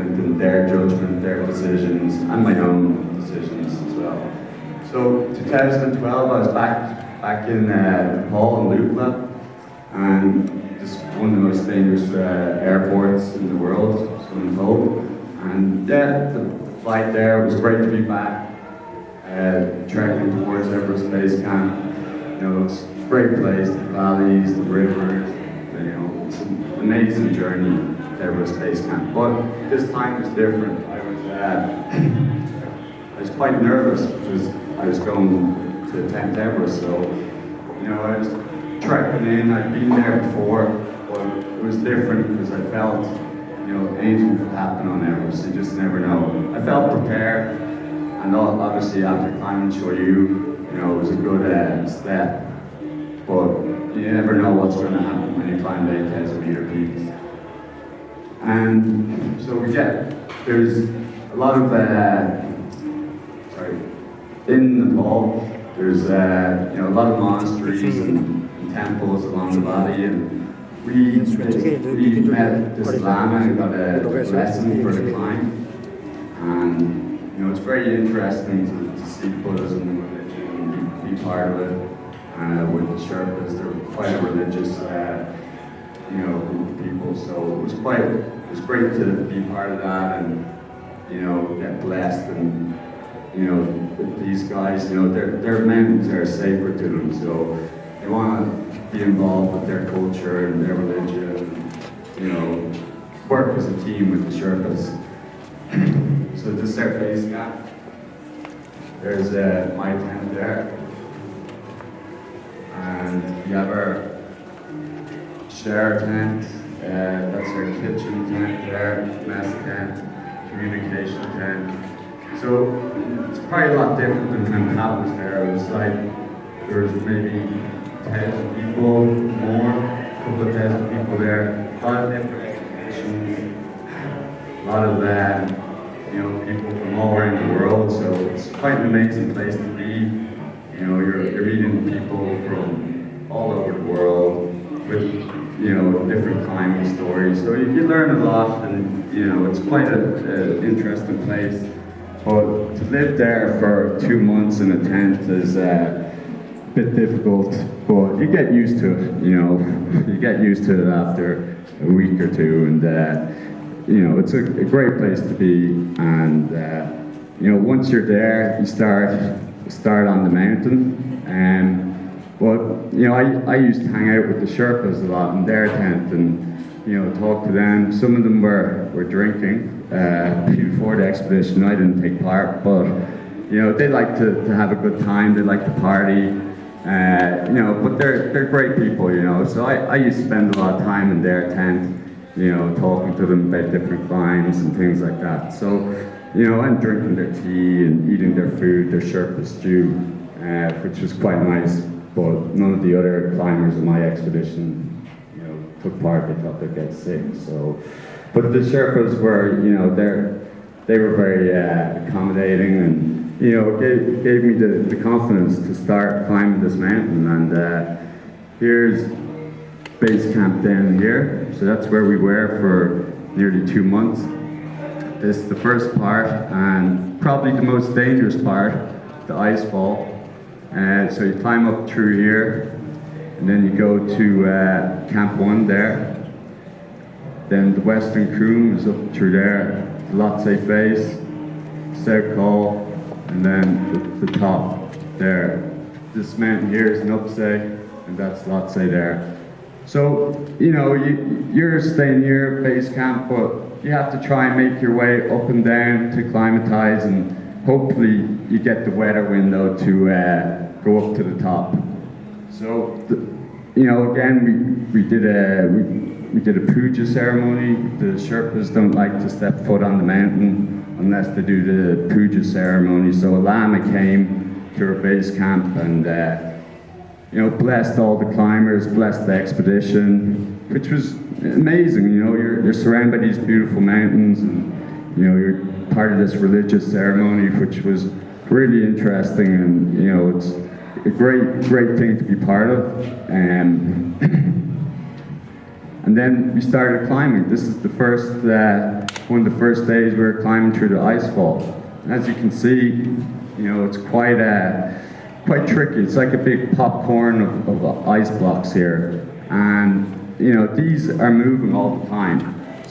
confident in their judgment, their decisions, and my own decisions as well. So 2012, I was back in Nepal in Lutla, and just one of the most dangerous airports in the world, so I'm told. And yeah, the flight there was great to be back, trekking towards Everest Base Camp. You know, it's a great place, the valleys, the rivers, you know, it's an amazing journey to Everest Base Camp. But this time was different. I was quite nervous because I was going to attempt Everest, so, you know, I was trekking in. I'd been there before, but it was different because I felt, you know, anything could happen on Everest. You just never know. I felt prepared, and obviously after climbing Choyu, you know, it was a good step. But you never know what's going to happen when you climb 8,000-meter peaks. And so there's a lot of, in Nepal, there's you know, a lot of monasteries and temples along the valley, and we met this lama and got a lesson for the climb. And you know, it's very interesting to see Buddhism and be part of it. With the Sherpas, they're quite a religious, you know, group of people. So it was great to be part of that, and you know, get blessed. And you know, with these guys, you know, their mountains are sacred to them, so they want to be involved with their culture and their religion. And, you know, work as a team with the Sherpas. So this is our base camp. There's my tent there. And we have our share tent, that's our kitchen tent there, mess tent, communication tent. So it's probably a lot different than when Pat was there. It was like there was maybe 1,000 people more, a couple of thousand people there, a lot of different expeditions, a lot of you know, people from all around the world. So it's quite an amazing place to be. You know, you're meeting people from all over the world with, you know, different climbing stories. So you learn a lot, and, you know, it's quite an interesting place. But to live there for 2 months in a tent is a bit difficult, but you get used to it, you know. You get used to it after a week or two, and, you know, it's a great place to be. And, you know, once you're there, you start on the mountain. But you know, I used to hang out with the Sherpas a lot in their tent, and you know, talk to them. Some of them were drinking before the expedition. I didn't take part, but you know, they like to have a good time. They like to party, you know. But they're great people, you know. So I used to spend a lot of time in their tent, you know, talking to them about different climbs and things like that. So, you know, and drinking their tea and eating their food, their Sherpa stew, which was quite nice. But none of the other climbers in my expedition, you know, took part. They thought they'd get sick. So, but the Sherpas were, you know, they were very accommodating, and you know, gave me the confidence to start climbing this mountain. And here's base camp down here. So that's where we were for nearly 2 months. This is the first part, and probably the most dangerous part, the ice fall. So you climb up through here, and then you go to Camp 1 there. Then the Western Croom is up through there, the Lhotse Base, South Col, and then the top there. This mountain here is Nupse, and that's Lhotse there. So, you know, you're staying here, base camp, but you have to try and make your way up and down to climatize, and hopefully you get the weather window to go up to the top. So, you know, again, we did a puja ceremony. The Sherpas don't like to step foot on the mountain unless they do the puja ceremony. So a lama came to our base camp and, you know, blessed all the climbers, blessed the expedition, which was amazing. You know, you're surrounded by these beautiful mountains, and you know, you're part of this religious ceremony, which was really interesting, and you know, it's a great thing to be part of. And then we started climbing. This is the first, one of the first days we were climbing through the ice fall. And as you can see, it's quite tricky. It's like a big popcorn of ice blocks here. And, these are moving all the time.